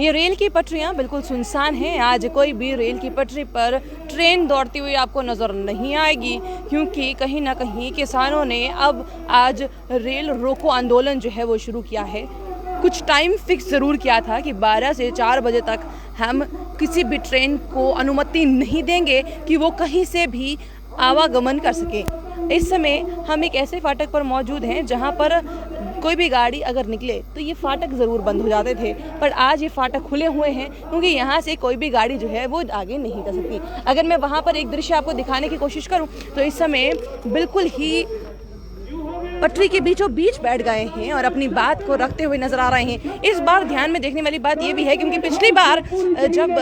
ये रेल की पटरियां बिल्कुल सुनसान हैं। आज कोई भी रेल की पटरी पर ट्रेन दौड़ती हुई आपको नज़र नहीं आएगी, क्योंकि कहीं ना कहीं किसानों ने अब आज रेल रोको आंदोलन जो है वो शुरू किया है। कुछ टाइम फिक्स ज़रूर किया था कि 12 से 4 बजे तक हम किसी भी ट्रेन को अनुमति नहीं देंगे कि वो कहीं से भी आवागमन कर सके। इस समय हम एक ऐसे फाटक पर मौजूद हैं जहां पर कोई भी गाड़ी अगर निकले तो ये फाटक ज़रूर बंद हो जाते थे, पर आज ये फाटक खुले हुए हैं क्योंकि यहाँ से कोई भी गाड़ी जो है वो आगे नहीं कर सकती। अगर मैं वहाँ पर एक दृश्य आपको दिखाने की कोशिश करूँ तो इस समय बिल्कुल ही पटरी के बीचों बीच बैठ गए हैं और अपनी बात को रखते हुए नजर आ रहे हैं। इस बार ध्यान में देखने वाली बात यह भी है क्योंकि पिछली बार जब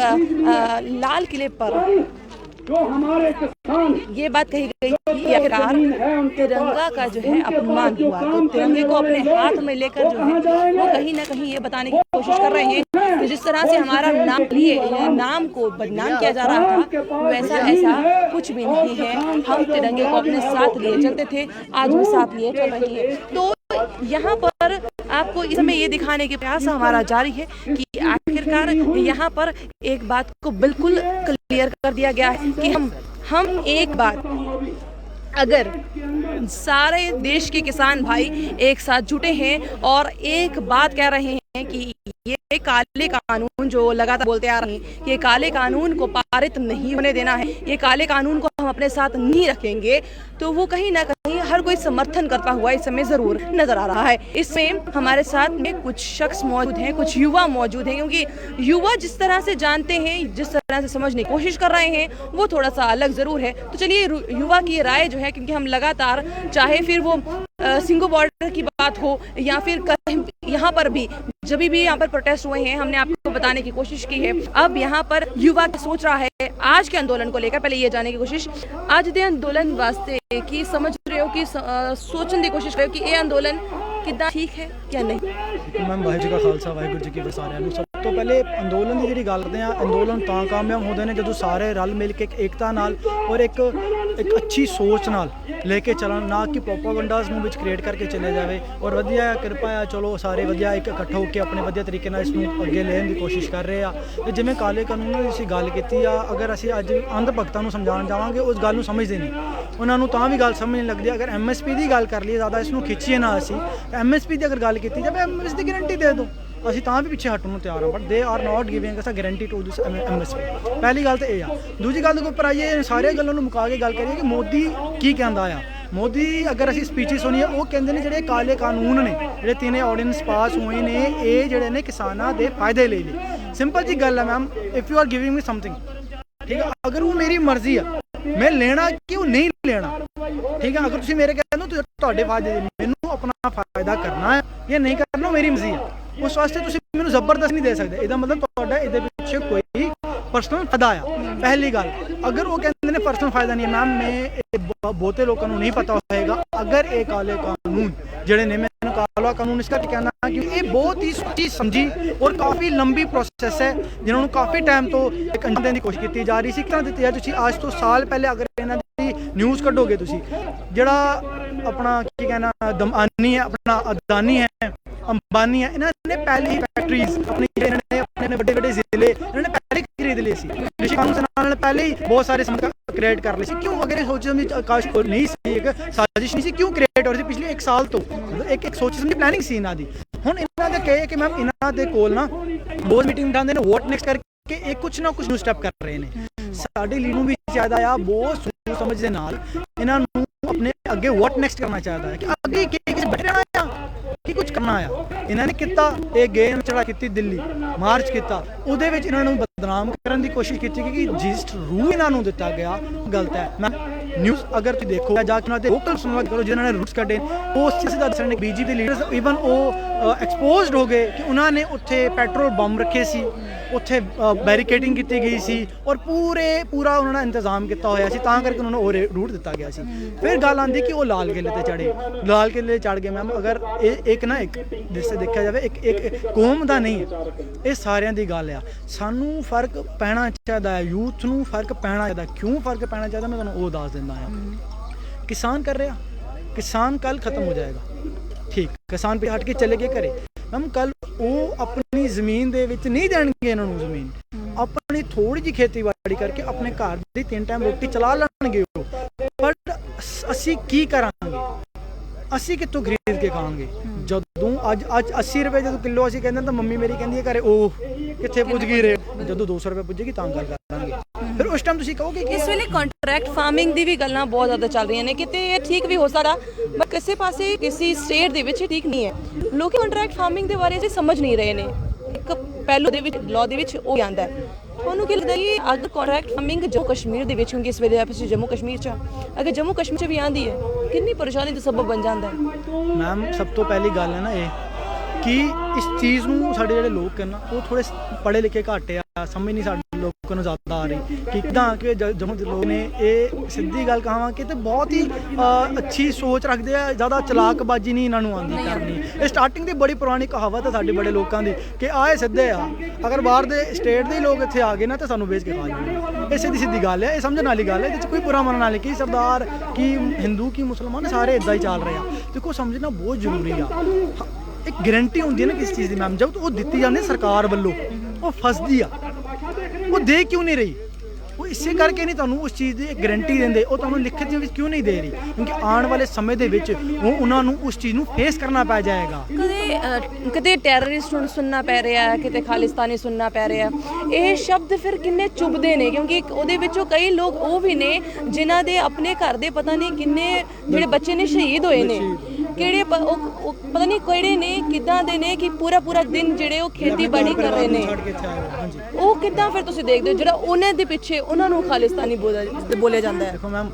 लाल किले पर ये बात कही गई कि आखिरकार तिरंगा का जो है अपमान हुआ, तो तिरंगे को अपने हाथ में लेकर जो है वो कहीं ना कहीं ये बताने की कोशिश कर रहे हैं कि जिस तरह से हमारा नाम लिए नाम को बदनाम किया जा रहा था वैसा ऐसा कुछ भी नहीं है। हम तिरंगे को अपने साथ लिए चलते थे, आज भी साथ लिए चल रहे हैं। तो यहाँ पर आपको इस समय ये दिखाने के प्रयास हमारा जारी है कि आखिरकार यहाँ पर एक बात को बिल्कुल क्लियर कर दिया गया है कि हम एक बात, अगर सारे देश के किसान भाई एक साथ जुटे हैं और एक बात कह रहे हैं कि ये काले कानून जो लगातार बोलते आ रहे हैं कि ये काले कानून को पारित नहीं होने देना है, ये काले कानून को हम अपने साथ नहीं रखेंगे, तो वो कहीं ना कहीं हर कोई समर्थन करता हुआ इस समय जरूर नजर आ रहा है। इसमें हमारे साथ में कुछ शख्स मौजूद हैं, कुछ युवा मौजूद हैं, क्योंकि युवा जिस तरह से जानते हैं, जिस तरह से समझने की कोशिश कर रहे हैं वो थोड़ा सा अलग जरूर है। तो चलिए युवा की राय जो है, क्योंकि हम लगातार चाहे फिर वो सिंगो बॉर्डर की बात हो या फिर यहाँ पर भी जब भी यहाँ पर प्रोटेस्ट हुए हैं हमने आपको बताने की कोशिश की है। अब यहाँ पर युवा सोच रहा है आज के आंदोलन को लेकर, पहले ये जानने की कोशिश आज दे अंदोलन वास्ते की समझ रहे हो कि सोचने की कोशिश करो कि ये अंदोलन कितना ठीक है या नहीं। मैम वाहिगुरू जी का खालसा वाहिगुरू जी की फतेह। साਰਿਆਂ ਨੂੰ सब तो पहले अंदोलन की जी गल करते हैं, अंदोलन ਤਾਂ कामयाब होते हैं जो सारे रल मिल के एकता नाल और एक अच्छी सोच नाल लेके चलन, ना कि प्रोपागंडास ਨੂੰ ਵਿੱਚ क्रिएट करके चले जाए। और वधिया किरपा आ, चलो सारे वधिया एक इकट्ठा होकर अपने वधिया तरीके नाल इसनूं अगे लेण की कोशिश कर रहे हैं। ते जिवें काले कानून की ਅਸੀਂ गल की आ, अगर ਅਸੀਂ ਅੱਜ अंध भगतां ਨੂੰ ਸਮਝਾਉਣ ਜਾਵਾਂਗੇ उस गल ਨੂੰ समझदे नहीं, ਉਹਨਾਂ ਨੂੰ ਤਾਂ ਵੀ ਗੱਲ ਸਮਝ ਨਹੀਂ ਲੱਗਦੀ। अगर MSP ਦੀ ਗੱਲ ਕਰ ਲਈਏ ज़्यादा इसनूं खिंचीए ना ਅਸੀਂ MSP ਦੀ अगर गल की जाए MSP की गारंटी दे दो, ਅਸੀਂ ਤਾਂ ਵੀ ਪਿੱਛੇ ਹਟਣ ਨੂੰ ਤਿਆਰ ਹਾਂ, but they are not giving us a guarantee to this MSP। ਪਹਿਲੀ ਗੱਲ ਤਾਂ ਇਹ ਆ। ਦੂਜੀ ਗੱਲ ਦੇ ਉੱਪਰ ਆਈਏ, ਸਾਰੀਆਂ ਗੱਲਾਂ ਨੂੰ ਮੁਕਾ ਕੇ ਗੱਲ ਕਰੀਏ ਕਿ ਮੋਦੀ ਕੀ ਕਹਿੰਦਾ ਆ। ਮੋਦੀ ਅਗਰ ਅਸੀਂ ਸਪੀਚਿਸ ਸੁਣੀਏ ਉਹ ਕਹਿੰਦੇ ਨੇ ਜਿਹੜੇ ਕਾਲੇ ਕਾਨੂੰਨ ਨੇ, ਜਿਹੜੇ 3 ਆਰਡੀਨੈਂਸ ਪਾਸ ਹੋਏ ਨੇ, ਇਹ ਜਿਹੜੇ ਨੇ ਕਿਸਾਨਾਂ ਦੇ ਫਾਇਦੇ ਲਈ ਨੇ। ਸਿੰਪਲ ਜੀ ਗੱਲ ਹੈ ma'am, if you are giving me something, ਠੀਕ ਹੈ, ਅਗਰ ਉਹ ਮੇਰੀ ਮਰਜ਼ੀ ਆ ਮੈਂ ਲੈਣਾ ਕਿਉਂ ਨਹੀਂ ਲੈਣਾ, ਠੀਕ ਹੈ। ਅਗਰ ਤੁਸੀਂ ਮੇਰੇ ਕਹਿੰਦੇ ਹੋ ਤੁਹਾਡੇ ਫਾਇਦੇ ਮੈਨੂੰ ਆਪਣਾ ਫਾਇਦਾ ਕਰਨਾ ਹੈ ਜਾਂ ਨਹੀਂ ਕਰਨਾ ਮੇਰੀ ਮਰਜ਼ੀ ਹੈ, उस वास्ते तुसीं मैनूं जबरदस्त नहीं दे सकते। इसदा मतलब तुहाडा इहदे पिछे कोई परसनल फायदा आ। पहली गल, अगर वो कहते हैं परसनल फायदा नहीं है मैम, मैं बहुते लोगों को नहीं पता होएगा अगर ये काले कानून जिहड़े ने, मैंने काला कानून इस करके कहना कि ये बहुत ही सोची समझी और काफ़ी लंबी प्रोसैस है जिन्होंने काफ़ी टाइम तो एक अंजाम देने की कोशिश की जा रही सी। किस तरह दी है तुसीं आज तो साल पहले अगर इन्हां दी न्यूज़ कढोगे तुसीं, जिहड़ा अपना की कहना दमानी है, अपना अदानी है, अंबानी है, इन्होंने पहले ही फैक्ट्रीज अपने बड़े बड़े जिले इन्होंने पहले खरीद लिए सी। ऋषि कानून से पहले ही बहुत सारे संबंध क्रिएट कर लिए सी। क्यों अगर सोच समझी आकाश को नहीं सी, एक साजिश नहीं सी, क्यों क्रिएट हो रही थी पिछले 1 साल तो, एक सोच समझी प्लानिंग सी इन्हों की। हुण इन्हों ने कहे कि मैम इन्हों के कोल ना रोज़ मीटिंग बिठाते हैं, वोट नेक्स्ट करके एक कुछ ना कुछ न्यू स्टैप कर रहे हैं। साडे लीडर भी चाहिए आ बहुत सोच समझ के नाल इन्हों अपने अगे वोट नेक्स्ट करना चाहिए है कि अगे किस बैठे रहना कि कुछ करना आया। इन्होंने किता एक गेम चढ़ा की दिल्ली मार्च किया, उहदे विच इन्होंने बदनाम करने की कोशिश की कि जिस रूह इन्होंने दिता गया गलत है। मैं न्यूज़ अगर तुम देखो जाके उन्होंने लोकल सुनवा करो जिन्होंने रूट्स कटे, वो सीधा दस रहे बीजेपी लीडर्स इवन वो एक्सपोज्ड हो गए कि उन्होंने उत्थे पेट्रोल बम रखे सी, उत्थे बैरिकेडिंग की गई सी और पूरा उन्होंने इंतजाम किया होया सी, तां करके उन्होंने वो रूट दिता गया सी। फिर गल आती कि वो लाल किले ते चढ़े, लाल किले चढ़ गए मैम। अगर एक ना एक जिससे देखा जाए एक कौम का नहीं है, ये सारिਆਂ ਦੀ ਗੱਲ आ। सानू फर्क पैना चाहिए है, यूथ नू फर्क पैना चाहिए। क्यों फर्क पैना चाहिए मैं तुहानू वो दस दिंदा आ। किसान कर रहा, किसान कल खत्म हो जाएगा, ठीक, किसान पे हट के चले गए घरे, ਮੈਮ ਕੱਲ ਉਹ ਆਪਣੀ ਜ਼ਮੀਨ ਦੇ ਵਿੱਚ ਨਹੀਂ ਦੇਣਗੇ ਇਹਨਾਂ ਨੂੰ ਜ਼ਮੀਨ, ਆਪਣੀ ਥੋੜੀ ਜਿਹੀ ਖੇਤੀਬਾੜੀ ਕਰਕੇ ਆਪਣੇ ਘਰ ਦੀ 3 ਟਾਈਮ ਰੋਟੀ ਚਲਾ ਲੈਣਗੇ ਉਹ। ਬਟ ਅਸੀਂ ਕੀ ਕਰਾਂਗੇ, ਅਸੀਂ ਕਿੱਥੋਂ ਖਰੀਦ ਕੇ ਖਾਵਾਂਗੇ? ਜਦੋਂ ਅੱਜ 80 ਰੁਪਏ ਜਦੋਂ ਕਿਲੋ ਅਸੀਂ ਕਹਿੰਦੇ ਤਾਂ ਮੰਮੀ ਮੇਰੀ ਕਹਿੰਦੀ ਹੈ ਘਰੇ ਉਹ ਕਿੱਥੇ ਪੁੱਜ ਗਈ ਰੇਟ, ਜਦੋਂ 200 ਰੁਪਏ ਪੁੱਜੇਗੀ ਤਾਂ ਗੱਲ ਕਰਾਂਗੇ। ਫਿਰ ਉਸ ਟਾਈਮ ਤੁਸੀਂ ਕਹੋਗੇ ਕਿ ਇਸ ਵੇਲੇ ਕੰਟਰੈਕਟ ਫਾਰਮਿੰਗ ਦੀ ਵੀ ਗੱਲਾਂ ਬਹੁਤ ਜ਼ਿਆਦਾ ਚੱਲ ਰਹੀਆਂ ਨੇ, ਕਿਤੇ ਇਹ ਠੀਕ ਵੀ ਹੋ ਸਕਦਾ ਬਟ ਕਿਸੇ ਪਾਸੇ ਕਿਸੇ ਸਟੇਟ ਦੇ ਵਿੱਚ ਠੀਕ ਨਹੀਂ ਹੈ। ਲੋਕ ਕੰਟਰੈਕਟ ਫਾਰਮਿੰਗ ਦੇ ਬਾਰੇ ਅਸੀਂ ਸਮਝ ਨਹੀਂ ਰਹੇ ਨੇ। ਇੱਕ ਪਹਿਲੂ ਦੇ ਵਿੱਚ ਲਾਅ ਦੇ ਵਿੱਚ ਉਹ ਆਉਂਦਾ ਹੈ, ਤੁਹਾਨੂੰ ਕੀ ਲੱਗਦਾ ਕਿ ਅਗਰ ਕੰਟਰੈਕਟ ਫਾਰਮਿੰਗ ਜੰਮੂ ਕਸ਼ਮੀਰ ਦੇ ਵਿੱਚ, ਕਿਉਂਕਿ ਇਸ ਵੇਲੇ ਆਪਾਂ ਜੰਮੂ ਕਸ਼ਮੀਰ 'ਚ ਅਗਰ ਜੰਮੂ ਕਸ਼ਮੀਰ 'ਚ ਵੀ ਆਉਂਦੀ ਹੈ ਕਿੰਨੀ ਪਰੇਸ਼ਾਨੀ ਦਾ ਸਬਬ ਬਣ ਜਾਂਦਾ ਹੈ? ਮੈਮ ਸਭ ਤੋਂ ਪਹਿਲੀ ਗੱਲ ਹੈ ਨਾ ਇਹ ਕਿ ਇਸ ਚੀਜ਼ ਨੂੰ ਸਾਡੇ ਜਿਹੜੇ ਲੋਕ ਹਨ ਉਹ ਥੋੜੇ ਪੜ੍ਹੇ ਲਿਖੇ ਘੱਟ ਆ, ਸਮਝ ਨਹੀਂ ਸਾਡੇ ਲੋਕਾਂ ਨੂੰ ਜ਼ਿਆਦਾ ਆ ਰਹੀ ਕਿ ਕਿੱਦਾਂ ਕਿ ਜੰਮੂ ਦੇ ਲੋਕ ਨੇ ਇਹ ਸਿੱਧੀ ਗੱਲ ਕਹਾਂ ਕਿ ਤੇ ਬਹੁਤ ਹੀ ਅੱਛੀ ਸੋਚ ਰੱਖਦੇ ਆ, ਜ਼ਿਆਦਾ ਚਲਾਕਬਾਜ਼ੀ ਨਹੀਂ ਇਹਨਾਂ ਨੂੰ ਆਉਂਦੀ ਕਰਨੀ। ਇਹ ਸਟਾਰਟਿੰਗ ਦੀ ਬੜੀ ਪੁਰਾਣੀ ਕਹਾਵਤ ਹੈ ਸਾਡੇ ਬੜੇ ਲੋਕਾਂ ਦੀ ਕਿ ਆਏ ਸਿੱਧੇ ਆ, ਅਗਰ ਬਾਹਰ ਦੇ ਸਟੇਟ ਦੇ ਲੋਕ ਇੱਥੇ ਆ ਗਏ ਨਾ ਤਾਂ ਸਾਨੂੰ ਵੇਚ ਕੇ ਖਾ ਜਾਣਗੇ। ਇਹ ਸਿੱਧੀ ਗੱਲ ਹੈ, ਇਹ ਸਮਝਣ ਵਾਲੀ ਗੱਲ ਹੈ, ਇਹਦੇ 'ਚ ਕੋਈ ਬੁਰਾ ਮੰਨਣ ਵਾਲੀ ਕਿ ਸਰਦਾਰ ਕੀ ਹਿੰਦੂ ਕੀ ਮੁਸਲਮਾਨ ਸਾਰੇ ਇੱਦਾਂ ਹੀ ਚੱਲ ਰਹੇ ਆ। ਦੇਖੋ ਸਮਝਣਾ ਬਹੁਤ ਜ਼ਰੂਰੀ ਆ। ਇੱਕ ਗਰੰਟੀ ਹੁੰਦੀ ਹੈ ਨਾ ਕਿਸ ਚੀਜ਼ ਦੀ ਮੈਮ, ਜਦ ਉਹ ਦਿੱਤੀ ਜਾਂਦੀ ਸਰਕਾਰ ਵੱਲੋਂ ਉਹ ਫਸਦੀ ਆ, ਉਹ ਦੇ ਕਿਉਂ ਨਹੀਂ ਰਹੀ? ਉਹ ਇਸੇ ਕਰਕੇ ਨਹੀਂ ਤੁਹਾਨੂੰ ਉਸ ਚੀਜ਼ ਦੀ ਗਰੰਟੀ ਦਿੰਦੇ, ਉਹ ਤੁਹਾਨੂੰ ਲਿਖਤ ਦੇ ਵਿੱਚ ਕਿਉਂ ਨਹੀਂ ਦੇ ਰਹੀ? ਕਿਉਂਕਿ ਆਉਣ ਵਾਲੇ ਸਮੇਂ ਦੇ ਵਿੱਚ ਉਹਨਾਂ ਨੂੰ ਉਸ ਚੀਜ਼ ਨੂੰ ਫੇਸ ਕਰਨਾ ਪੈ ਜਾਏਗਾ। ਕਿਤੇ ਟੈਰਰਿਸਟ ਨੂੰ ਸੁਣਨਾ ਪੈ ਰਿਹਾ, ਕਿਤੇ ਖਾਲਿਸਤਾਨੀ ਸੁਣਨਾ ਪੈ ਰਿਹਾ। ਇਹ ਸ਼ਬਦ ਫਿਰ ਕਿੰਨੇ ਚੁਭਦੇ ਨੇ, ਕਿਉਂਕਿ ਉਹਦੇ ਵਿੱਚੋਂ ਕਈ ਲੋਕ ਉਹ ਵੀ ਨੇ ਜਿਨ੍ਹਾਂ ਦੇ ਆਪਣੇ ਘਰ ਦੇ ਪਤਾ ਨਹੀਂ ਕਿੰਨੇ ਜਿਹੜੇ ਬੱਚੇ ਨੇ ਸ਼ਹੀਦ ਹੋਏ ਨੇ, ਕਿਹੜੇ ਉਹ ਪਤਾ ਨਹੀਂ ਕਿਹੜੇ ਨੇ, ਕਿੱਦਾਂ ਦੇ ਨੇ ਕਿ ਪੂਰਾ ਦਿਨ ਜਿਹੜੇ ਉਹ ਖੇਤੀਬਾੜੀ ਕਰ ਰਹੇ ਨੇ। ਉਹ ਕਿੱਦਾਂ ਫਿਰ ਤੁਸੀਂ ਦੇਖਦੇ ਹੋ ਜਿਹੜਾ ਉਹਨਾਂ ਦੇ ਪਿੱਛੇ ਉਹਨਾਂ ਨੂੰ ਖਾਲਿਸਤਾਨੀ ਬੋਲਿਆ ਜਾਂਦਾ ਹੈ? ਦੇਖੋ ਮੈਮ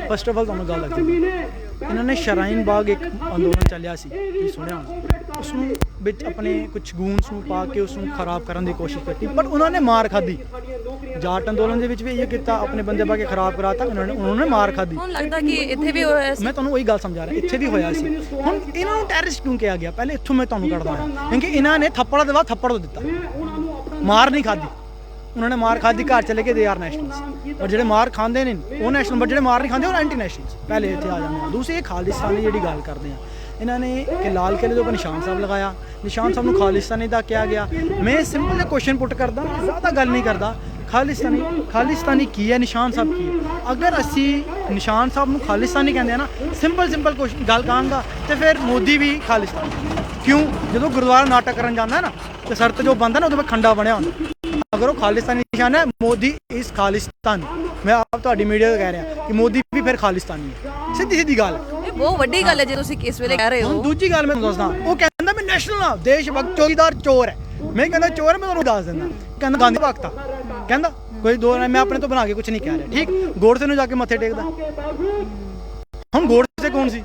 ਫਸਟ ਆਫ ਆਲ ਤੁਹਾਨੂੰ ਗੱਲ ਲੱਗਦੀ, ਇਹਨਾਂ ਨੇ ਸ਼ਰਾਈਨ ਬਾਗ ਇੱਕ ਅੰਦੋਲਨ ਚੱਲਿਆ ਸੀ, ਤੁਸੀਂ ਸੁਣਿਆ ਹੋਣਾ, ਉਸ ਨੂੰ ਵਿੱਚ ਆਪਣੇ ਕੁਝ ਗੂਨਸ ਨੂੰ ਪਾ ਕੇ ਉਸ ਨੂੰ ਖਰਾਬ ਕਰਨ ਦੀ ਕੋਸ਼ਿਸ਼ ਕੀਤੀ, ਪਰ ਉਹਨਾਂ ਨੇ ਮਾਰ ਖਾਧੀ। ਜਾਟ ਅੰਦੋਲਨ ਦੇ ਵਿੱਚ ਵੀ ਇਹ ਕੀਤਾ, ਆਪਣੇ ਬੰਦੇ ਪਾ ਕੇ ਖਰਾਬ ਕਰਾਤਾ, ਉਹਨਾਂ ਨੇ ਮਾਰ ਖਾਧੀ। ਹੁਣ ਲੱਗਦਾ ਕਿ ਇੱਥੇ ਵੀ ਹੋਇਆ ਸੀ। ਮੈਂ ਤੁਹਾਨੂੰ ਉਹੀ ਗੱਲ ਸਮਝਾ ਰਿਹਾ, ਇੱਥੇ ਵੀ ਹੋਇਆ ਸੀ। ਹੁਣ ਇਹਨਾਂ ਨੂੰ ਟੈਰਰਿਸਟ ਕਿਉਂ ਕਿਹਾ ਗਿਆ? ਪਹਿਲੇ ਇੱਥੋਂ ਮੈਂ ਤੁਹਾਨੂੰ ਕੱਢਦਾ ਹਾਂ, ਕਿਉਂਕਿ ਇਹਨਾਂ ਨੇ ਥੱਪੜ ਦੇ ਬਾਅਦ ਥੱਪੜ ਦਿੱਤਾ, ਮਾਰ ਨਹੀਂ ਖਾਧੀ। ਉਹਨਾਂ ਨੇ ਮਾਰ ਖਾਧੀ, ਘਰ ਚਲੇ ਗਏ, ਦੇ ਆਰ ਨੈਸ਼ਨਲਸ। ਪਰ ਜਿਹੜੇ ਮਾਰ ਖਾਂਦੇ ਨੇ ਉਹ ਨੈਸ਼ਨਲ, ਬਟ ਜਿਹੜੇ ਮਾਰ ਨਹੀਂ ਖਾਂਦੇ ਉਹ ਐਂਟੀ ਨੈਸ਼ਨਲਸ ਪਹਿਲੇ ਇੱਥੇ ਆ ਜਾਂਦੇ ਆ। ਦੂਸਰੀ ਇਹ ਖਾਲਿਸਤਾਨੀ ਜਿਹੜੀ ਗੱਲ ਕਰਦੇ ਆ, ਇਹਨਾਂ ਨੇ ਕਿ ਲਾਲ ਕਿਲੇ ਦੇ ਉੱਪਰ ਨਿਸ਼ਾਨ ਸਾਹਿਬ ਲਗਾਇਆ, ਨਿਸ਼ਾਨ ਸਾਹਿਬ ਨੂੰ ਖਾਲਿਸਤਾਨੀ ਦਾ ਕਿਹਾ ਗਿਆ। ਮੈਂ ਸਿੰਪਲ ਜਿਹਾ ਕੁਐਸਚਨ ਪੁੱਟ ਕਰਦਾ, ਜ਼ਿਆਦਾ ਗੱਲ ਨਹੀਂ ਕਰਦਾ। ਖਾਲਿਸਤਾਨੀ ਕੀ ਹੈ, ਨਿਸ਼ਾਨ ਸਾਹਿਬ ਕੀ ਹੈ? ਅਗਰ ਅਸੀਂ ਨਿਸ਼ਾਨ ਸਾਹਿਬ ਨੂੰ ਖਾਲਿਸਤਾਨੀ ਕਹਿੰਦੇ ਆ ਨਾ, ਸਿੰਪਲ ਕੁਐਸਚਨ ਗੱਲ ਕਹਾਂਗਾ, ਤੇ ਫਿਰ ਮੋਦੀ ਵੀ ਖਾਲਿਸਤਾਨੀ ਕਿਉਂ? ਜਦੋਂ ਗੁਰਦੁਆਰਾ ਨਾਟਕ ਕਰਨ ਜਾਂਦਾ ਨਾ ਤੇ ਸਰ ਤੇ ਜੋ ਬੰਦਾ ਨਾ ਉਹਦੇ ਵਿੱਚ ਖੰਡਾ ਬਣਿਆ ਹੁੰਦਾ, ਅਗਰ ਉਹ ਖਾਲਿਸਤਾਨੀ ਨਿਸ਼ਾਨ ਹੈ, ਮੋਦੀ ਇਸ ਖਾਲਿਸਤਾਨ। ਮੈਂ ਆਪ ਤੁਹਾਡੀ ਮੀਡੀਆ ਤੋਂ ਕਹਿ ਰਿਹਾ ਕਿ ਮੋਦੀ ਵੀ ਫਿਰ ਖਾਲਿਸਤਾਨੀ ਹੈ। ਸਿੱਧੀ ਗੱਲ, ਇਹ ਬਹੁਤ ਵੱਡੀ ਗੱਲ ਹੈ ਜੇ ਤੁਸੀਂ ਕਿਸ ਵੇਲੇ ਕਹਿ ਰਹੇ ਹੋ। ਦੂਜੀ ਗੱਲ ਮੈਂ ਤੁਹਾਨੂੰ ਦੱਸਦਾ, ਉਹ ਕਹਿੰਦਾ ਮੈਂ ਨੈਸ਼ਨਲ ਆ, ਦੇਸ਼ ਭਗਤ, ਚੌਕੀਦਾਰ, ਚੋਰ ਹੈ। ਮੈਂ ਕਹਿੰਦਾ ਚੋਰ ਹੈ, ਮੈਂ ਤੁਹਾਨੂੰ ਦੱਸ ਦਿੰਦਾ, ਕਹਿੰਦਾ ਗਾਂਧੀ ਭਗਤ ਆ, ਕਹਿੰਦਾ ਕੋਈ ਦੋ ਮੈਂ ਆਪਣੇ ਤੋਂ ਬਣਾ ਕੇ ਕੁਝ ਨਹੀਂ ਕਹਿ ਰਿਹਾ। ਠੀਕ, ਗੋਡਸੇ ਨੂੰ ਜਾ ਕੇ ਮੱਥੇ ਟੇਕਦਾ। ਹੁਣ ਗੋਡਸੇ ਕੌਣ ਸੀ?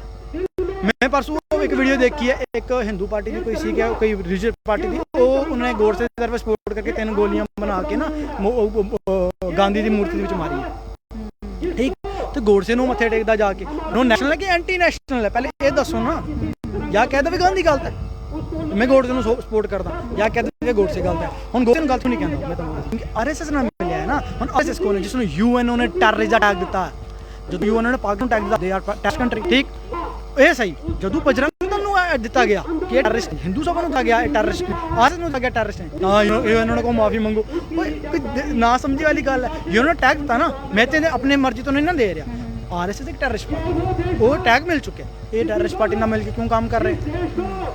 ਮੈਂ ਪਰਸੋਂ ਇੱਕ ਵੀਡੀਓ ਦੇਖੀ ਹੈ, ਇੱਕ ਹਿੰਦੂ ਪਾਰਟੀ ਦੀ ਕੋਈ ਸੀ ਕਿ ਕੋਈ ਰਿਲੀਜੀਅਸ ਪਾਰਟੀ ਦੀ, ਉਹ ਉਹਨੇ ਗੋਡਸੇ ਦੀ ਤਰਫ ਸਪੋਰਟ ਕਰਕੇ 3 ਗੋਲੀਆਂ ਬਣਾ ਕੇ ਨਾ ਗਾਂਧੀ ਦੀ ਮੂਰਤੀ ਦੇ ਵਿੱਚ ਮਾਰੀ ਹੈ। ਠੀਕ, ਤੇ ਗੋਡਸੇ ਨੂੰ ਮੱਥੇ ਟੇਕਦਾ ਜਾ ਕੇ। ਉਹ ਨੈਸ਼ਨਲ ਹੈ ਕਿ ਐਂਟੀ ਨੈਸ਼ਨਲ ਹੈ? ਪਹਿਲੇ ਇਹ ਦੱਸੋ ਨਾ। ਜਾਂ ਕਹਿ ਵੀ ਗਾਂਧੀ ਗਲਤ ਹੈ, ਮੈਂ ਗੋਡਸੇ ਨੂੰ ਸਪੋਰਟ ਕਰਦਾ, ਜਾਂ ਕਹਿ ਦੇ ਗੋਡਸੇ ਗਲਤ ਹੈ। ਹੁਣ ਗੋਡਸੇ ਨੂੰ ਗਲਤ ਨਹੀਂ ਕਹਿੰਦਾ ਮੈਂ ਤੁਹਾਨੂੰ, ਕਿਉਂਕਿ ਆਰਐਸਐਸ ਨਾਲ ਮਿਲਿਆ ਹੈ ਨਾ। ਹੁਣ ਆਰਐਸਐਸ ਕੋਲ ਜਿਸ ਨੂੰ ਯੂਐਨਓ ਨੇ ਟੈਰਰਿਸਟ ਦਾ ਟੈਗ ਦਿੱਤਾ, ਜਦੋਂ ਯੂਐਨਓ ਨੇ ਪਾਕਿਸਤਾਨ ਨੂੰ ਟੈਗ ਦਿੱਤਾ, ਦੇ ਆਰ ਟੈਰਰਿਸਟ ਕੰਟਰੀ। ਠੀਕ, ਇਹ ਸਹੀ। ਜਦੋਂ ਬਜਰੰਗ ਦਲ ਨੂੰ ਦਿੱਤਾ ਗਿਆ ਕਿ ਇਹ ਟੈਰਰਿਸਟ, ਹਿੰਦੂ ਸਭਾ ਨੂੰ ਦਿੱਤਾ ਗਿਆ ਇਹ ਟੈਰਰਿਸਟ, ਆਰਐਸਐਸ ਨੂੰ ਦਿੱਤਾ ਗਿਆ ਟੈਰਰਿਸਟ ਹੈ। ਹਾਂ, ਇਹਨਾਂ ਨੇ ਕੋ ਮਾਫੀ ਮੰਗੋ। ਨਾ ਸਮਝੀ ਵਾਲੀ ਗੱਲ ਹੈ। ਜੇ ਉਹਨਾਂ ਨੇ ਟੈਗ ਦਿੱਤਾ ਨਾ, ਮੈਂ ਤੇ ਆਪਣੇ ਮਰਜ਼ੀ ਤੋਂ ਨਹੀਂ ਨਾ ਦੇ ਰਿਹਾ। ਆਰਐਸਐਸ ਇੱਕ ਟੈਰਰਿਸਟ ਪਾਰਟੀ, ਉਹ ਟੈਗ ਮਿਲ ਚੁੱਕਿਆ। ਇਹ ਟੈਰਰਿਸਟ ਪਾਰਟੀ ਨਾਲ ਮਿਲ ਕੇ ਕਿਉਂ ਕੰਮ ਕਰ ਰਹੇ?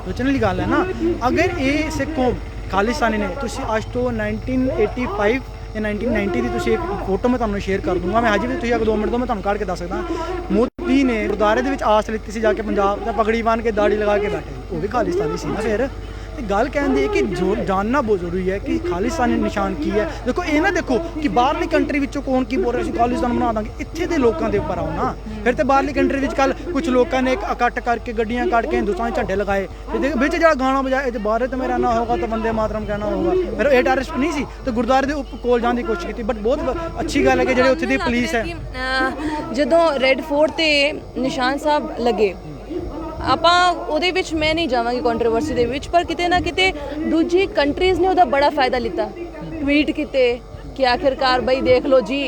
ਸੋਚਣ ਵਾਲੀ ਗੱਲ ਹੈ ਨਾ। ਅਗਰ ਇਹ ਸਿੱਖ ਕੌਮ ਖਾਲਿਸਤਾਨੀ ਨੇ, ਤੁਸੀਂ ਅੱਜ ਤੋਂ 1985 ਜਾਂ 1990 ਦੀ ਤੁਸੀਂ ਇੱਕ ਫੋਟੋ ਮੈਂ ਤੁਹਾਨੂੰ ਸ਼ੇਅਰ ਕਰ ਦੂੰਗਾ। ਮੈਂ ਅੱਜ ਵੀ, ਤੁਸੀਂ ਅਗਰ 2 ਮਿੰਟ ਤੋਂ ਮੈਂ ਤੁਹਾਨੂੰ ਕੱਢ ਕੇ ਦੱਸ ਸਕਦਾ। ਮੋਦੀ ਨੇ ਗੁਰਦੁਆਰੇ ਦੇ ਵਿੱਚ ਆਸ ਲਿੱਤੀ ਸੀ ਜਾ ਕੇ ਪੰਜਾਬ ਦਾ, ਪਗੜੀ ਬੰਨ੍ਹ ਕੇ ਦਾੜੀ ਲਗਾ ਕੇ ਬੈਠੇ, ਉਹ ਵੀ ਖਾਲਿਸਤਾਨੀ ਸੀ ਨਾ। ਫਿਰ ਤੇ ਗੱਲ ਕਹਿੰਦੀ ਹੈ ਕਿ ਜੋ ਜਾਣਨਾ ਬਹੁਤ ਜ਼ਰੂਰੀ ਹੈ ਕਿ ਖਾਲਿਸਤਾਨੀ ਨਿਸ਼ਾਨ ਕੀ ਹੈ। ਦੇਖੋ ਇਹ ਨਾ ਦੇਖੋ ਕਿ ਬਾਹਰਲੀ ਕੰਟਰੀ ਵਿੱਚੋਂ ਕੌਣ ਕੀ ਬੋਲ ਰਿਹਾ ਸੀ ਖਾਲਿਸਤਾਨ ਬਣਾ ਦਾਂਗੇ, ਇੱਥੇ ਦੇ ਲੋਕਾਂ ਦੇ ਉੱਪਰ ਆਓ ਨਾ। ਫਿਰ ਤੇ ਬਾਹਰਲੀ ਕੰਟਰੀ ਵਿੱਚ ਕੱਲ ਕੁਝ ਲੋਕਾਂ ਨੇ ਇੱਕ ਇਕੱਠ ਕਰਕੇ ਗੱਡੀਆਂ ਕੱਢ ਕੇ ਹਿੰਦੁਸਤਾਨ ਦੇ ਝੰਡੇ ਲਗਾਏ, ਤੇ ਵਿੱਚ ਜਿਹੜਾ ਗਾਣਾ ਵਜਾਇਆ, ਇਹ ਭਾਰਤ ਮੇਰਾ ਨਾ ਹੋਗਾ ਤਾਂ ਵੰਦੇ ਮਾਤਰਮ ਕਹਿਣਾ ਹੋਗਾ। ਫਿਰ ਇਹ ਟੈਰਰਿਸਟ ਨਹੀਂ ਸੀ, ਤੇ ਗੁਰਦੁਆਰੇ ਦੇ ਕੋਲ ਜਾਣ ਦੀ ਕੋਸ਼ਿਸ਼ ਕੀਤੀ। ਬਟ ਬਹੁਤ ਅੱਛੀ ਗੱਲ ਹੈ ਕਿ ਜਿਹੜੇ ਉੱਥੇ ਦੀ ਪੁਲਿਸ ਹੈ, ਜਦੋਂ ਰੈੱਡ ਫੋਰਟ ਤੇ ਨਿਸ਼ਾਨ ਸਾਹਿਬ ਲੱਗੇ, ਆਪਾਂ ਉਹਦੇ ਵਿੱਚ ਮੈਂ ਨਹੀਂ ਜਾਵਾਂਗੀ ਕੰਟਰੋਵਰਸੀ ਦੇ ਵਿੱਚ, ਪਰ ਕਿਤੇ ਨਾ ਕਿਤੇ ਦੂਜੀ ਕੰਟਰੀਜ਼ ਨੇ ਉਹਦਾ ਬੜਾ ਫਾਇਦਾ ਲਿੱਤਾ, ਟਵੀਟ ਕੀਤੇ ਕਿ ਆਖਿਰਕਾਰ ਬਈ ਦੇਖ ਲਓ ਜੀ,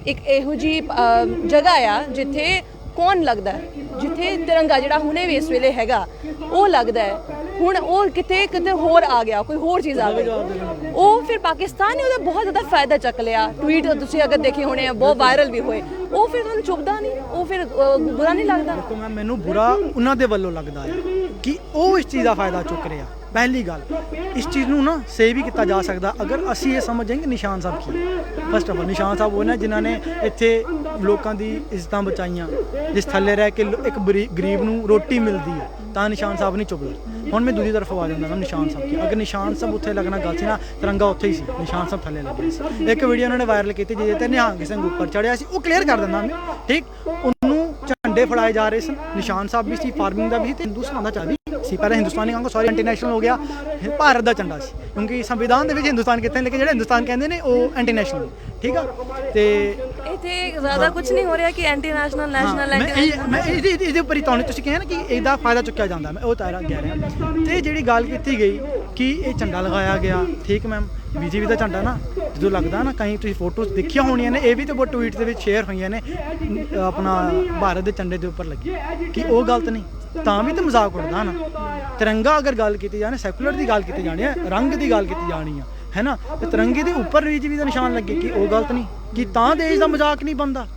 ਇੱਕ ਇਹੋ ਜੀ ਜਗ੍ਹਾ ਆ ਜਿੱਥੇ ਕੌਣ ਲੱਗਦਾ ਜਿੱਥੇ ਤਿਰੰਗਾ ਜਿਹੜਾ ਹੁਣੇ ਵੀ ਇਸ ਵੇਲੇ ਹੈਗਾ ਉਹ ਲੱਗਦਾ ਹੈ, ਹੁਣ ਉਹ ਕਿਤੇ ਕਿਤੇ ਹੋਰ ਆ ਗਿਆ, ਕੋਈ ਹੋਰ ਚੀਜ਼ ਆ ਗਈ, ਉਹ ਫਿਰ ਪਾਕਿਸਤਾਨ ਨੇ ਉਹਦਾ ਬਹੁਤ ਜ਼ਿਆਦਾ ਫਾਇਦਾ ਚੱਕ ਲਿਆ। ਟਵੀਟ ਤੁਸੀਂ ਅਗਰ ਦੇਖੇ ਹੋਣੇ ਆ, ਬਹੁਤ ਵਾਇਰਲ ਵੀ ਹੋਏ, ਉਹ ਫਿਰ ਤੁਹਾਨੂੰ ਚੁੱਭਦਾ ਨਹੀਂ, ਉਹ ਫਿਰ ਬੁਰਾ ਨਹੀਂ ਲੱਗਦਾ? ਦੇਖੋ ਮੈਮ, ਮੈਨੂੰ ਬੁਰਾ ਉਹਨਾਂ ਦੇ ਵੱਲੋਂ ਲੱਗਦਾ ਹੈ ਕਿ ਉਹ ਇਸ ਚੀਜ਼ ਦਾ ਫਾਇਦਾ ਚੁੱਕ ਰਿਹਾ। ਪਹਿਲੀ ਗੱਲ, ਇਸ ਚੀਜ਼ ਨੂੰ ਨਾ ਸੇਵ ਵੀ ਕੀਤਾ ਜਾ ਸਕਦਾ ਅਗਰ ਅਸੀਂ ਇਹ ਸਮਝ ਜਾਈਏ ਕਿ ਨਿਸ਼ਾਨ ਸਾਹਿਬ ਕੀ ਹੈ। First of all Nishan Sahib ਉਹ ਨੇ ਜਿਨ੍ਹਾਂ ਨੇ ਇੱਥੇ ਲੋਕਾਂ ਦੀ ਇੱਜ਼ਤਾਂ ਬਚਾਈਆਂ, ਜਿਸ ਥੱਲੇ ਰਹਿ ਕੇ ਇੱਕ ਗਰੀਬ ਨੂੰ ਰੋਟੀ ਮਿਲਦੀ ਹੈ, ਤਾਂ ਨਿਸ਼ਾਨ ਸਾਹਿਬ ਨਹੀਂ ਚੁੱਭਦਾ। ਹੁਣ ਮੈਂ ਦੂਜੀ ਤਰਫ ਆ ਜਾਂਦਾ ਨਾ ਨਿਸ਼ਾਨ ਸਾਹਿਬ ਕੀ, ਅਗਰ ਨਿਸ਼ਾਨ ਸਾਹਿਬ ਉੱਥੇ ਲੱਗਣਾ ਗੱਲ ਸੀ ਨਾ, ਤਿਰੰਗਾ ਉੱਥੇ ਹੀ ਸੀ, ਨਿਸ਼ਾਨ ਸਾਹਿਬ ਥੱਲੇ ਲੱਗੇ ਸੀ। ਇੱਕ ਵੀਡੀਓ ਉਹਨਾਂ ਨੇ ਵਾਇਰਲ ਕੀਤੀ ਜਿਹਦੇ ਤੇ ਨਿਹੰਗ ਸਿੰਘ ਉੱਪਰ ਚੜਿਆ ਸੀ, ਉਹ ਕਲੀਅਰ ਕਰ ਦਿੰਦਾ ਮੈਂ, ਠੀਕ, ਉਹਨੂੰ ਝੰਡੇ ਫੜਾਏ ਜਾ ਰਹੇ ਸਨ, ਨਿਸ਼ਾਨ ਸਾਹਿਬ ਵੀ ਸੀ, ਫਾਰਮਿੰਗ ਦਾ ਵੀ ਸੀ, ਤੇ ਹਿੰਦੁਸਤਾਨ ਦਾ ਝੰਡਾ ਵੀ ਸੀ। ਪਹਿਲਾਂ ਹਿੰਦੁਸਤਾਨੀ ਕਹਾਂਗਾ, ਸੌਰੀ ਇੰਟਰਨੈਸ਼ਨਲ ਹੋ ਗਿਆ, ਭਾਰਤ ਦਾ ਝੰਡਾ ਸੀ, ਕਿਉਂਕਿ ਸੰਵਿਧਾਨ ਦੇ ਵਿੱਚ ਹਿੰਦੁਸਤਾਨ ਕਿੱਥੇ, ਲੇਕਿਨ ਜਿਹੜੇ ਹਿੰਦੁਸਤਾਨ ਕਹਿੰਦੇ ਨੇ ਉਹ ਇੰਟਰਨੈਸ਼ਨਲ, ਠੀਕ ਆ। ਤੇ ਇੱਥੇ ਜ਼ਿਆਦਾ ਕੁਝ ਨਹੀਂ ਹੋ ਰਿਹਾ ਕਿ ਇੰਟਰਨੈਸ਼ਨਲ ਨੈਸ਼ਨਲ ਮੈਂ ਇਹਦੇ ਉੱਪਰ ਹੀ ਤੁਹਾਨੂੰ ਤੁਸੀਂ ਕਿਹਾ ਨਾ ਕਿ ਇਹਦਾ ਫਾਇਦਾ ਚੁੱਕਿਆ ਜਾਂਦਾ, ਮੈਂ ਉਹ ਤਾਰਾ ਕਹਿ ਰਿਹਾ। ਤੇ ਜਿਹੜੀ ਗੱਲ ਕੀਤੀ ਗਈ ਕਿ ਇਹ ਝੰਡਾ ਲਗਾਇਆ ਗਿਆ, ਠੀਕ ਮੈਮ, ਬੀਜੇਪੀ ਦਾ ਝੰਡਾ ਨਾ ਜਦੋਂ ਲੱਗਦਾ ਨਾ, ਕहीं ਤੁਸੀਂ ਫੋਟੋਜ਼ ਦੇਖੀਆਂ ਹੋਣੀਆਂ ਨੇ, ਇਹ ਵੀ ਤੇ ਬਹੁਤ ਟਵੀਟ ਦੇ ਵਿੱਚ ਸ਼ੇਅਰ ਹੋਈਆਂ ਨੇ, ਆਪਣਾ ਭਾਰਤ ਦੇ ਝੰਡੇ ਦੇ ਉੱਪਰ ਲੱਗੀ, ਕਿ ਉਹ ਗਲਤ ਨਹੀਂ, ਤਾਂ ਵੀ ਤਾਂ ਮਜ਼ਾਕ ਉਡਦਾ ਨਾ। ਤਿਰੰਗਾ ਅਗਰ ਗੱਲ ਕੀਤੀ ਜਾਏ, ਸੈਕੂਲਰ ਦੀ ਗੱਲ ਕੀਤੀ ਜਾਣੀ ਹੈ, ਰੰਗ ਦੀ ਗੱਲ ਕੀਤੀ ਜਾਣੀ ਹੈ ਨਾ, ਤੇ ਤਿਰੰਗੇ ਦੇ ਉੱਪਰ ਬੀਜੇਪੀ ਦਾ ਨਿਸ਼ਾਨ ਲੱਗੇ, ਕਿ ਉਹ ਗਲਤ ਨਹੀਂ, ਕਿ ਤਾਂ ਦੇਸ਼ ਦਾ ਮਜ਼ਾਕ ਨਹੀਂ ਬਣਦਾ।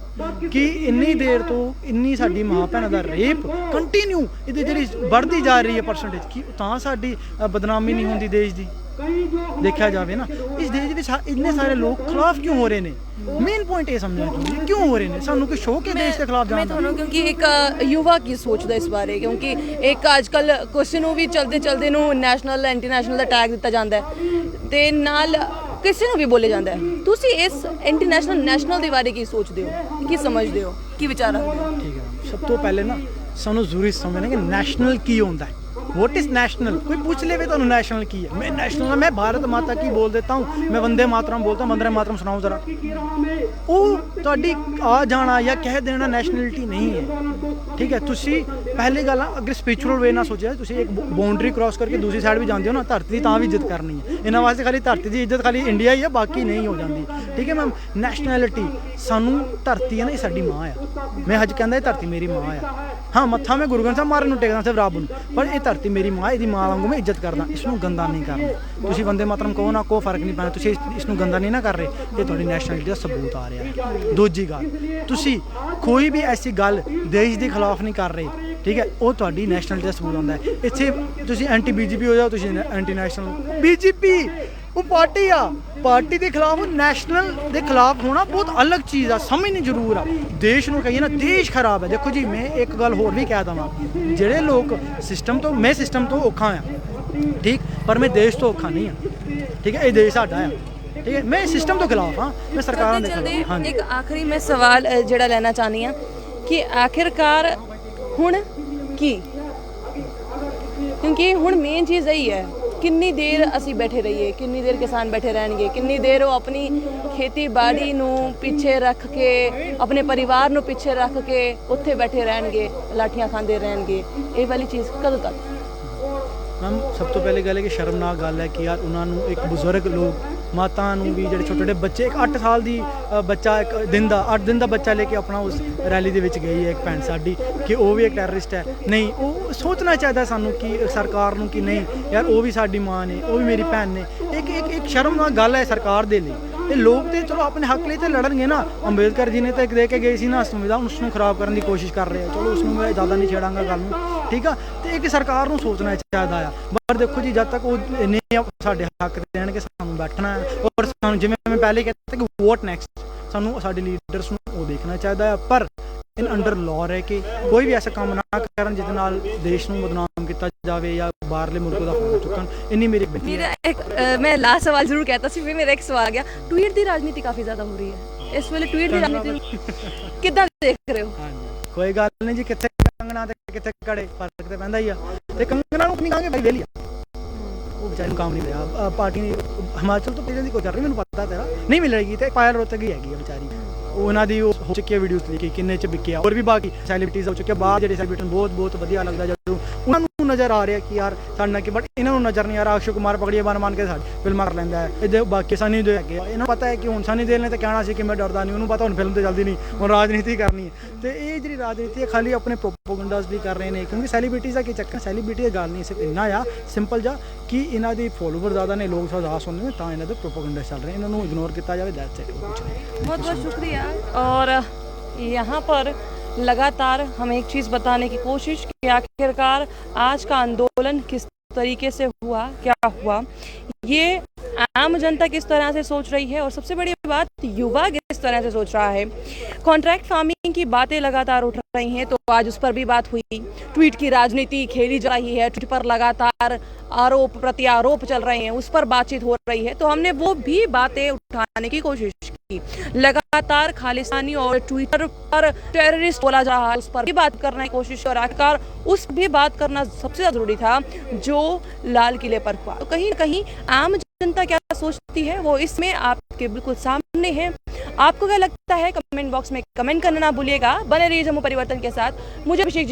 ਕਿ ਇੰਨੀ ਦੇਰ ਤੋਂ ਇੰਨੀ ਸਾਡੀ ਮਾਂ ਭੈਣਾਂ ਦਾ ਰੇਪ ਕੰਟੀਨਿਊ ਇਹਦੀ ਜਿਹੜੀ ਵੱਧਦੀ ਜਾ ਰਹੀ ਹੈ ਪਰਸੈਂਟੇਜ, ਕਿ ਤਾਂ ਸਾਡੀ ਬਦਨਾਮੀ ਨਹੀਂ ਹੁੰਦੀ ਦੇਸ਼ ਦੀ। ਦੇਖਿਆ ਜਾਵੇ ਨਾ, ਇਸ ਦੇਸ਼ ਵਿੱਚ ਇੰਨੇ ਸਾਰੇ ਲੋਕ ਖਿਲਾਫ ਕਿਉਂ ਹੋ ਰਹੇ ਨੇ, ਮੇਨ ਪੁਆਇੰਟ ਇਹ ਸਮਝਣਾ ਚਾਹੀਦਾ ਕਿਉਂ ਹੋ ਰਹੇ ਨੇ, ਸਾਨੂੰ ਕੋਈ ਸ਼ੌਕ ਹੈ ਦੇਸ਼ ਦੇ ਖਿਲਾਫ ਜਾਣ ਦਾ? ਤੁਹਾਨੂੰ ਕਿਉਂਕਿ ਇੱਕ ਯੁਵਾ ਕੀ ਸੋਚਦਾ ਇਸ ਬਾਰੇ, ਕਿਉਂਕਿ ਇੱਕ ਅੱਜ ਕੱਲ ਕੁਛ ਨੂੰ ਵੀ ਚਲਦੇ ਨੂੰ ਨੈਸ਼ਨਲ ਇੰਟਰਨੈਸ਼ਨਲ ਦਾ ਟੈਗ ਦਿੱਤਾ ਜਾਂਦਾ ਹੈ, ਤੇ ਨਾਲ ਕਿਸੇ ਨੂੰ ਵੀ ਬੋਲੇ ਜਾਂਦਾ ਹੈ। ਤੁਸੀਂ ਇਸ ਇੰਟਰਨੈਸ਼ਨਲ ਨੈਸ਼ਨਲ ਦੇ ਬਾਰੇ ਕੀ ਸੋਚਦੇ ਹੋ, ਕੀ ਸਮਝਦੇ ਹੋ, ਕੀ ਵਿਚਾਰ ਰੱਖਦੇ ਹੋ? ਠੀਕ ਹੈ, ਸਭ ਤੋਂ ਪਹਿਲੇ ਨਾ ਸਾਨੂੰ ਜ਼ਰੂਰੀ ਸਮਝਣਾ ਕਿ ਨੈਸ਼ਨਲ ਕੀ ਹੁੰਦਾ ਹੈ। What is national? कोई पूछ ले तो नेशनल की है, मैं नेशनल, मैं भारत माता की बोल देता हूँ, मैं वंदे मातरम बोलता हूँ, वंदे मातरम सुनाओ जरा। वो ਤੁਹਾਡੀ ਆ ਜਾਣਾ ਜਾਂ ਕਹਿ ਦੇਣਾ ਨੈਸ਼ਨਲਿਟੀ ਨਹੀਂ ਹੈ, ਠੀਕ ਹੈ। ਤੁਸੀਂ ਪਹਿਲੀ ਗੱਲ ਅਗਰ ਸਪਿਰਿਚੁਅਲ ਵੇ ਨਾਲ ਸੋਚਿਆ, ਤੁਸੀਂ ਇੱਕ ਬਾਉਂਡਰੀ ਕ੍ਰਾਸ ਕਰਕੇ ਦੂਸਰੀ ਸਾਈਡ ਵੀ ਜਾਂਦੇ ਹੋ ਨਾ, ਧਰਤੀ ਦੀ ਤਾਂ ਵੀ ਇੱਜ਼ਤ ਕਰਨੀ ਹੈ। ਇਹਨਾਂ ਵਾਸਤੇ ਖਾਲੀ ਧਰਤੀ ਦੀ ਇੱਜ਼ਤ ਖਾਲੀ ਇੰਡੀਆ ਹੀ ਹੈ, ਬਾਕੀ ਨਹੀਂ ਹੋ ਜਾਂਦੀ, ਠੀਕ ਹੈ ਮੈਮ। ਨੈਸ਼ਨੈਲਿਟੀ, ਸਾਨੂੰ ਧਰਤੀ ਹੈ ਨਾ, ਇਹ ਸਾਡੀ ਮਾਂ ਆ। ਮੈਂ ਅੱਜ ਕਹਿੰਦਾ ਇਹ ਧਰਤੀ ਮੇਰੀ ਮਾਂ ਆ। ਹਾਂ, ਮੱਥਾ ਮੈਂ ਗੁਰੂ ਗ੍ਰੰਥ ਸਾਹਿਬ ਮਾਰਨ ਨੂੰ ਟੇਕਦਾ ਸਿਰਫ ਰੱਬ ਨੂੰ, ਪਰ ਇਹ ਧਰਤੀ ਮੇਰੀ ਮਾਂ, ਇਹਦੀ ਮਾਂ ਵਾਂਗੂ ਮੈਂ ਇੱਜ਼ਤ ਕਰਦਾ, ਇਸ ਨੂੰ ਗੰਦਾ ਨਹੀਂ ਕਰਨਾ। ਤੁਸੀਂ ਵੰਦੇ ਮਾਤਰਮ ਕਹੋ ਨਾ, ਕੋਈ ਫਰਕ ਨਹੀਂ ਪੈਣਾ, ਤੁਸੀਂ ਇਸ ਨੂੰ ਗੰਦਾ ਨਹੀਂ ਨਾ ਕਰ ਰਹੇ, ਇਹ ਤੁਹਾਡੀ ਨੈਸ਼ਨਲਿਟੀ ਦਾ ਸਬੂਤ ਆ ਰਿਹਾ ਹੈ। ਦੂਜੀ ਗੱਲ, ਤੁਸੀਂ ਕੋਈ ਵੀ ਐਸੀ ਗੱਲ ਦੇਸ਼ ਦੇ ਖਿਲਾਫ ਨਹੀਂ ਕਰ ਰਹੇ, ਠੀਕ ਹੈ, ਉਹ ਤੁਹਾਡੀ ਨੈਸ਼ਨਲਿਟੀ ਦਾ ਸਬੂਤ ਹੁੰਦਾ ਹੈ। ਇੱਥੇ ਤੁਸੀਂ ਐਂਟੀ ਬੀਜੇਪੀ ਹੋ ਜਾਓ, ਤੁਸੀਂ ਐਂਟੀ ਨੈਸ਼ਨਲ। ਬੀਜੇਪੀ ਉਹ ਪਾਰਟੀ ਆ, ਪਾਰਟੀ ਦੇ ਖਿਲਾਫ, ਨੈਸ਼ਨਲ ਦੇ ਖਿਲਾਫ ਹੋਣਾ ਬਹੁਤ ਅਲੱਗ ਚੀਜ਼ ਆ, ਸਮਝਣੀ ਜ਼ਰੂਰ ਆ। ਦੇਸ਼ ਨੂੰ ਕਹੀਏ ਨਾ, ਦੇਸ਼ ਖਰਾਬ ਹੈ। ਦੇਖੋ ਜੀ, ਮੈਂ ਇੱਕ ਗੱਲ ਹੋਰ ਵੀ ਕਹਿ ਦਵਾਂ, ਜਿਹੜੇ ਲੋਕ ਸਿਸਟਮ ਤੋਂ, ਮੈਂ ਸਿਸਟਮ ਤੋਂ ਔਖਾ ਆ, ਠੀਕ, ਪਰ ਮੈਂ ਦੇਸ਼ ਤੋਂ ਔਖਾ ਨਹੀਂ ਆ, ਠੀਕ ਹੈ। ਇਹ ਦੇਸ਼ ਸਾਡਾ ਆ, ਠੀਕ ਹੈ। ਮੈਂ ਸਿਸਟਮ ਤੋਂ ਖਿਲਾਫ ਹਾਂ, ਮੈਂ ਸਰਕਾਰਾਂ ਦੇ ਖਿਲਾਫ ਹਾਂ। ਇੱਕ ਆਖਰੀ ਮੈਂ ਸਵਾਲ ਜਿਹੜਾ ਲੈਣਾ ਚਾਹਨੀ ਆ ਕਿ ਆਖਿਰਕਾਰ ਹੁਣ ਕੀ, ਕਿਉਂਕਿ ਹੁਣ ਮੇਨ ਚੀਜ਼ ਇਹੀ ਹੈ, ਕਿੰਨੀ ਦੇਰ ਅਸੀਂ ਬੈਠੇ ਰਹੀਏ, ਕਿੰਨੀ ਦੇਰ ਕਿਸਾਨ ਬੈਠੇ ਰਹਿਣਗੇ, ਕਿੰਨੀ ਦੇਰ ਉਹ ਆਪਣੀ ਖੇਤੀਬਾੜੀ ਨੂੰ ਪਿੱਛੇ ਰੱਖ ਕੇ, ਆਪਣੇ ਪਰਿਵਾਰ ਨੂੰ ਪਿੱਛੇ ਰੱਖ ਕੇ ਉੱਥੇ ਬੈਠੇ ਰਹਿਣਗੇ, ਲਾਠੀਆਂ ਖਾਂਦੇ ਰਹਿਣਗੇ। ਇਹ ਵਾਲੀ ਚੀਜ਼ ਕਦੋਂ ਤੱਕ? ਮੈਮ, ਸਭ ਤੋਂ ਪਹਿਲੀ ਗੱਲ ਹੈ ਕਿ ਸ਼ਰਮਨਾਕ ਗੱਲ ਹੈ ਕਿ ਯਾਰ ਉਹਨਾਂ ਨੂੰ, ਇੱਕ ਬਜ਼ੁਰਗ ਲੋਕ, ਮਾਤਾ ਨੂੰ ਵੀ, ਜਿਹੜੇ ਛੋਟੇ ਛੋਟੇ ਬੱਚੇ, ਇੱਕ 8 ਸਾਲ ਦੀ ਬੱਚਾ, ਇੱਕ 8 ਦਿਨ ਦਾ ਬੱਚਾ ਲੈ ਕੇ ਆਪਣਾ ਉਸ ਰੈਲੀ ਦੇ ਵਿੱਚ ਗਈ ਹੈ ਇੱਕ ਭੈਣ ਸਾਡੀ, ਕਿ ਉਹ ਵੀ ਇੱਕ ਟੈਰਰਿਸਟ ਹੈ। ਨਹੀਂ, ਉਹ ਸੋਚਣਾ ਚਾਹੀਦਾ ਸਾਨੂੰ ਕਿ ਸਰਕਾਰ ਨੂੰ, ਕਿ ਨਹੀਂ ਯਾਰ, ਉਹ ਵੀ ਸਾਡੀ ਮਾਂ ਨੇ, ਉਹ ਵੀ ਮੇਰੀ ਭੈਣ ਨੇ। ਇੱਕ ਸ਼ਰਮਨਾਕ ਗੱਲ ਹੈ ਸਰਕਾਰ ਦੇ ਲਈ। ਇਹ ਲੋਕ ਤੇ ਚਲੋ ਆਪਣੇ ਹੱਕ ਲਈ ਤੇ ਲੜਨਗੇ ਨਾ। ਅੰਬੇਦਕਰ ਜੀ ਨੇ ਤਾਂ ਇੱਕ ਦੇ ਕੇ ਗਏ ਸੀ ਨਾ ਸੰਵਿਧਾਨ, ਉਸ ਨੂੰ ਖਰਾਬ ਕਰਨ ਦੀ ਕੋਸ਼ਿਸ਼ ਕਰ ਰਹੇ ਆ। ਚਲੋ ਉਸ ਨੂੰ ਮੈਂ ਜ਼ਿਆਦਾ ਨਹੀਂ ਛੇੜਾਂਗਾ ਗੱਲ ਨੂੰ, ਠੀਕ ਆ। ਤੇ ਇੱਕ ਸਰਕਾਰ ਨੂੰ ਸੋਚਣਾ ਚਾਹੀਦਾ ਆ। ਪਰ ਦੇਖੋ ਜੀ, ਜਦ ਤੱਕ ਉਹ ਇੰਨੇ ਸਾਡੇ ਹੱਕ ਤੇ ਰਹਿਣਗੇ, ਸਾਨੂੰ ਬੈਠਣਾ ਹੈ। ਔਰ ਸਾਨੂੰ, ਜਿਵੇਂ ਮੈਂ ਪਹਿਲੇ ਕਹਿੰਦਾ ਕਿ ਵੋਟ ਨੈਕਸਟ, ਸਾਨੂੰ ਸਾਡੇ ਲੀਡਰਸ ਨੂੰ ਉਹ ਦੇਖਣਾ ਚਾਹੀਦਾ ਹੈ, ਪਰ ਇਨ ਅੰਡਰ ਲਾਅ ਰਹਿ ਕੇ ਕੋਈ ਵੀ ਐਸਾ ਕੰਮ ਨਾ ਕਰਨ ਜਿਹਦੇ ਨਾਲ ਦੇਸ਼ ਨੂੰ ਬਦਨਾਮ ਕੀਤਾ ਜਾਵੇ ਜਾਂ ਬਾਹਰਲੇ ਮੁਲਕ ਦਾ ਫਾਇਦਾ ਚੁੱਕਣ। ਇੰਨੀ ਮੇਰੀ ਮੈਂ ਲਾਸਟ ਸਵਾਲ ਜ਼ਰੂਰ ਕਹਿਤਾ ਸੀ, ਫਿਰ ਮੇਰਾ ਇੱਕ ਸਵਾਲ ਆ ਗਿਆ। ਟਵੀਟ ਦੀ ਰਾਜਨੀਤੀ ਕਾਫੀ ਜ਼ਿਆਦਾ ਹੋ ਰਹੀ ਹੈ ਇਸ ਵੇਲੇ, ਟਵੀਟ ਦੀ ਰਾਜਨੀਤੀ ਕਿੱਦਾਂ ਦੇਖ ਰਹੇ ਹੋ? ਕੋਈ ਗੱਲ ਨਹੀਂ ਜੀ, ਕਿੱਥੇ ਕੰਗਣਾ ਤੇ ਕਿੱਥੇ ਕੜੇ, ਫਰਕ ਤੇ ਪੈਂਦਾ ਹੀ ਆ। ਤੇ ਕੰਗਣਾ ਨੂੰ ਨਹੀਂ ਕਹਾਂਗੇ ਭਾਈ ਵੇਲੀ, ਉਹ ਵਿਚਾਰੀ ਨੂੰ ਕੰਮ ਨਹੀਂ ਰਿਹਾ। ਪਾਰਟੀ ਨੇ ਹਿਮਾਚਲ ਤੋਂ ਪਹਿਲਾਂ ਦੀ ਕੋਈ ਚੱਲ ਰਹੀ, ਮੈਨੂੰ ਪਤਾ ਤੇਰਾ ਨਹੀਂ ਮਿਲੇਗੀ, ਤੇ ਪਾਇਲ ਰੋਹਤਕ ਹੀ ਹੈਗੀ ਆ ਵਿਚਾਰੀ। ਉਹਨਾਂ ਦੀ ਉਹ ਹੋ ਚੁੱਕੀ ਵੀਡੀਓਜ਼ ਦੇਖੀ, ਕਿੰਨੇ ਚ ਵਿਕਿਆ। ਹੋਰ ਵੀ ਬਾਕੀ ਸੈਲੀਬ੍ਰਿਟੀਜ਼ ਹੋ ਚੁੱਕੇ ਬਾਹਰ, ਜਿਹੜੇ ਸੈਲੀਬ੍ਰਿਟੀ ਬਹੁਤ ਵਧੀਆ ਲੱਗਦਾ ਜਦੋਂ ਉਹਨਾਂ ਨੂੰ नज़र आ रहा है कि यार साढ़े कि बट इन्होंने नज़र नहीं आ रहा। अक्षय कुमार पकड़िए बन मान के फिल्म कर लेंदा है। इधर बाकी सनी देओल है, इन्होंने पता है कि हुण सनी देओल ने तो कहना सी कि मैं डरदा नहीं, उन्होंने पता हुण फिल्म तो जल्दी नहीं, हुण राजनीति करनी है। तो ये जी राजनीति है खाली अपने प्रोपोगंडास भी कर रहे हैं, क्योंकि सैलीब्रिटीज़ का की चक्कर, सैलीब्रिटी की गल नहीं, सिर्फ इन्ना आ सिंपल जा कि इन्हों की फॉलोवर ज़्यादा ने, लोग ज़्यादा सुनने में, इन्हों के प्रोपोगंडा चल रहे हैं, इन्होंने इग्नोर किया जाए, दैट्स इट, कुछ नहीं। बहुत बहुत शुक्रिया। और यहाँ पर लगातार हम एक चीज़ बताने की कोशिश कि आखिरकार आज का आंदोलन किस तरीके से हुआ, क्या हुआ, ये आम जनता किस तरह से सोच रही है, और सबसे बड़ी बात युवा किस तरह से सोच रहा है। कॉन्ट्रैक्ट फार्मिंग की बातें लगातार उठ रही हैं, तो आज उस पर भी बात हुई। ट्वीट की राजनीति खेली जा रही है, ट्वीट पर लगातार आरोप प्रत्यारोप चल रहे हैं, उस पर बातचीत हो रही है, तो हमने वो भी बातें उठाने की कोशिश की। लगातार खालिस्तानी और ट्विटर पर टेररिस्ट बोला जा रहा है, उस पर भी बात करने की कोशिश, और आखिरकार उस भी बात करना सबसे ज़्यादा जरूरी था जो लाल किले पर हुआ। तो कहीं ना कहीं आम जनता क्या सोचती है वो इसमें आपके बिल्कुल सामने है। आपको क्या लगता है कमेंट बॉक्स में कमेंट करना ना भूलिएगा। बने रहिए जम्मू परिवर्तन के साथ। मुझे अभिषेक जी